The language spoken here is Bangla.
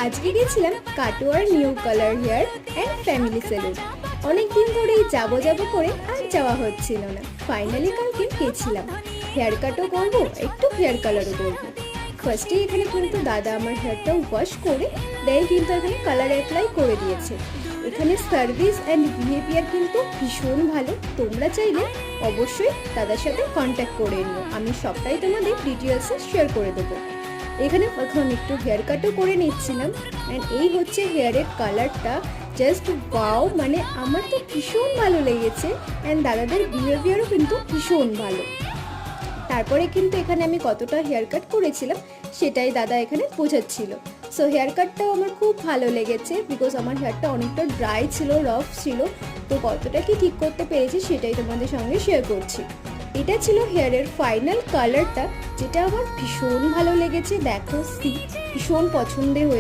আজকে গেছিলাম কাটোয়ার new colour hair and family salon. অনেকদিন ধরেই যাবো করে আর যাওয়া হচ্ছিল না। ফাইনালি কালকে গেছিলাম। হেয়ার কাটও করবো, একটু হেয়ার কালারও করবো। ফার্স্টে এখানে কিন্তু দাদা আমার হেয়ারটা ওয়াশ করে দেন কিন্তু এখানে কালার অ্যাপ্লাই করে দিয়েছে। এখানে সার্ভিস অ্যান্ড বিহেভিয়ার কিন্তু ভীষণ ভালো। তোমরা চাইলে অবশ্যই দাদার সাথে কন্ট্যাক্ট করে নিও, আমি সবটাই তোমাদের ডিটেলসে শেয়ার করে দেবো। এখানে এখন একটু হেয়ার কাটও করে নিচ্ছিলাম অ্যান্ড এই হচ্ছে হেয়ারের কালারটা, জাস্ট ওয়াও, মানে আমার তো ভীষণ ভালো লেগেছে অ্যান্ড দাদাদের বিহেভিয়ারও কিন্তু ভীষণ ভালো। তারপরে কিন্তু এখানে আমি কতটা হেয়ার কাট করেছিলাম সেটাই দাদা এখানে বোঝাচ্ছিল। সো হেয়ার কাটটাও আমার খুব ভালো লেগেছে, বিকজ আমার হেয়ারটা অনেকটা ড্রাই ছিল, রাফ ছিল। তো কতটা কি ঠিক করতে পেরেছি সেটাই তোমাদের সঙ্গে শেয়ার করছি। এটা ছিল হেয়ারের ফাইনাল কালারটা, যেটা আমার ভীষণ ভালো লেগেছে। দেখো ভীষণ পছন্দের হয়েছে।